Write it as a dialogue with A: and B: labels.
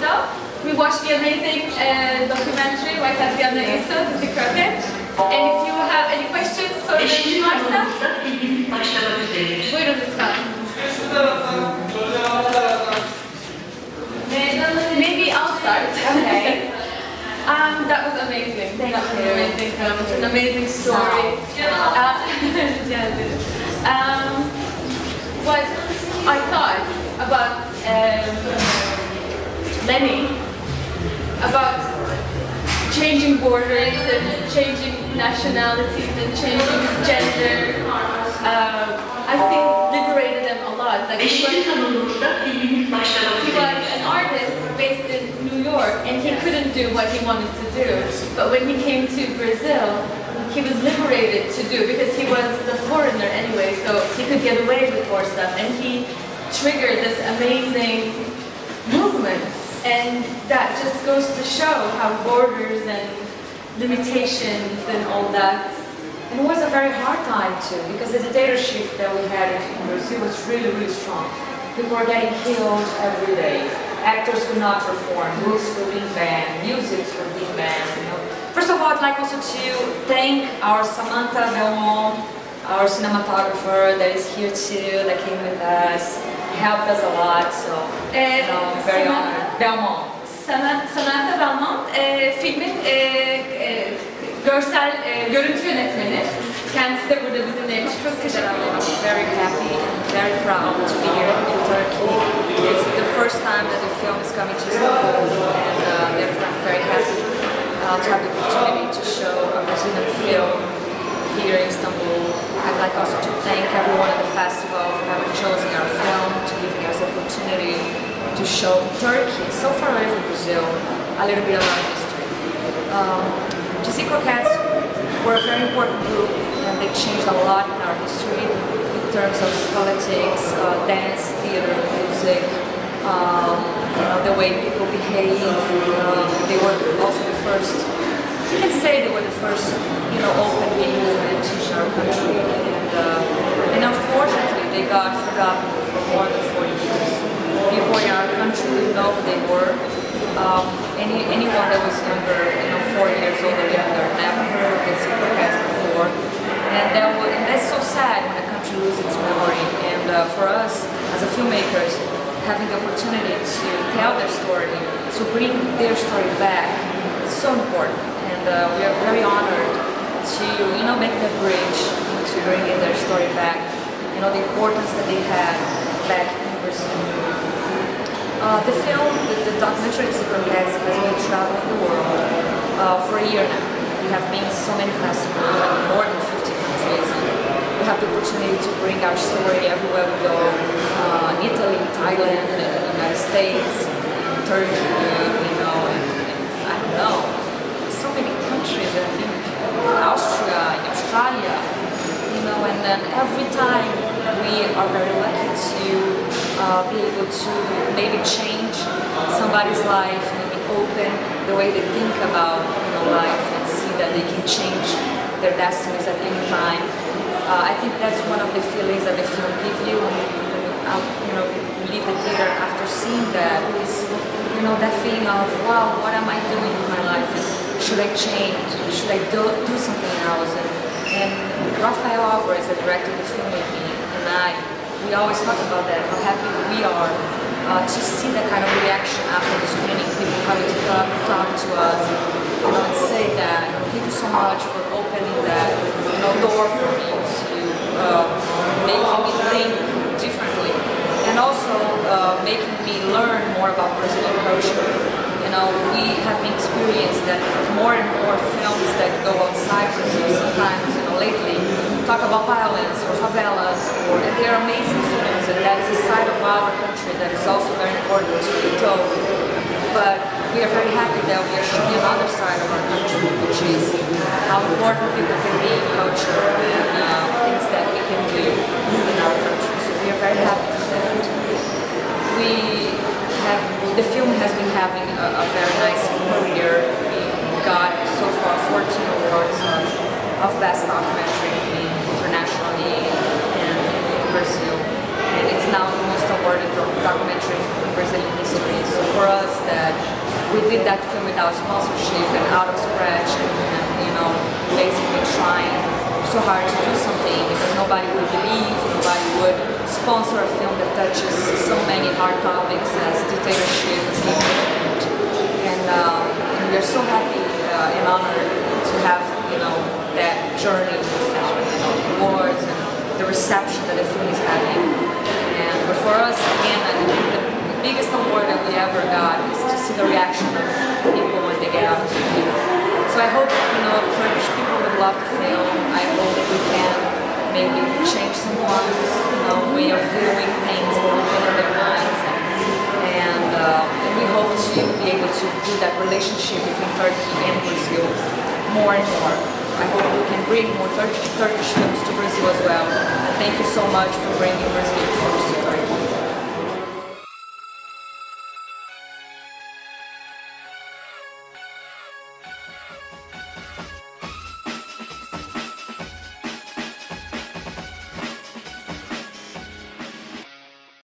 A: stuff. We watched the amazing documentary, White Tatiana Issa, Dzi Croquettes. And if you have any questions, sorun varsa, buyurun lütfen. Maybe I'll start. Okay. That was amazing. Thank you. Amazing film. It's an amazing story. What I thought about Lenny, about changing borders and changing nationalities and changing gender, I think liberated them a lot. Like he was an artist based in New York and he couldn't do what he wanted to do. But when he came to Brazil, he was liberated to do because he was the foreigner anyway, so he could get away with more stuff. And he triggered this amazing movement. And that just goes to show how borders and limitations and all that.
B: And it was a very hard time too, because the dictatorship that we had in Brazil was really, really strong. People were getting killed every day. Actors could not perform, books were being banned, music were being banned. You know. First of all, I'd like also to thank our Samantha Belmont, our cinematographer that is here too, that came with us, helped us a lot. So I'm very honored. Belmont.
A: Samantha Belmont, filmin görsel görüntü yönetmeni. Kendisi de burada bizimleymiş. Çok teşekkür ederim.
B: I'm very happy and very proud to be here in Turkey. It's the first time that the film is coming to Istanbul, and therefore I'm very happy to have the opportunity to show a Brazilian film here in Istanbul. I'd like also to thank everyone at the festival for having chosen our film, to giving us the opportunity to show Turkey, so far away from Brazil, a little bit of our history. Dzi Croquettes were a very important group, and they changed a lot in our history in terms of politics, dance, theater, music, the way people behave. They were also the first, you can say they were the first, open gay movement in our country, and unfortunately they got forgotten for more than 40 years. People in our country didn't know who they were. Anyone that was younger, 4 years old or younger, never heard of Dzi Croquettes before, and that's so sad when a country loses its memory. And for us as a filmmakers, having the opportunity to tell their story, to bring their story back, is so important. And we are very honored to make that bridge to bringing their story back. The importance that they had back in Brazil. The film, the documentary Dzi Croquettes, has been traveling the world for a year now. We have been in so many festivals, in more than 50 countries, and we have the opportunity to bring our story everywhere we go. In Italy, Thailand, in the United States, in Turkey, and I don't know, so many countries. I've been in Austria, in Australia, and then every time we are very lucky to be able to maybe change somebody's life, maybe open the way they think about life and see that they can change their destinies at any time. I think that's one of the feelings that the film gives you when you leave the theater after seeing that, is that feeling of, wow, what am I doing in my life? Should I change? Should I do something else? And Rafael Alvarez, the director of the film with me, and we always talk about that, how happy we are to see that kind of reaction after the screening, people coming to talk to us, and say that, thank you so much for opening that door for me to making me think differently, and also making me learn more about Brazilian culture. We have been experienced that more and more films that go outside Brazil sometimes, lately, talk about violence or favelas, and they are amazing films, and that is a side of our country that is also very important to be told. But we are very happy that we are showing another side of our country, which is how important people can be in culture and things that we can do in our country. So we are very happy for that. The film has been having a very nice career. We got so far 14 awards of Best Documentary internationally and in Brazil. And it's now the most awarded documentary chapter in Brazilian history. So for us, that we did that film without sponsorship and out of scratch, and you know, basically trying so hard to do something because nobody would believe, nobody would sponsor a film that touches so many hard topics as dictatorship, and we are so happy and honored to have, you know, that journey with the film, you know, the awards and the reception that the film is having. But for us, again, I think the biggest award that we ever got is to see the reaction of people when they get out of the theater. So I hope, you know, Turkish people would love the film. I hope we can maybe change someone's, you know, way of viewing things and open their minds. And we hope to be able to do that relationship between Turkey and Brazil more and more. I hope we can bring more Turkish films to Brazil as well. And thank you so much for bringing Brazilian films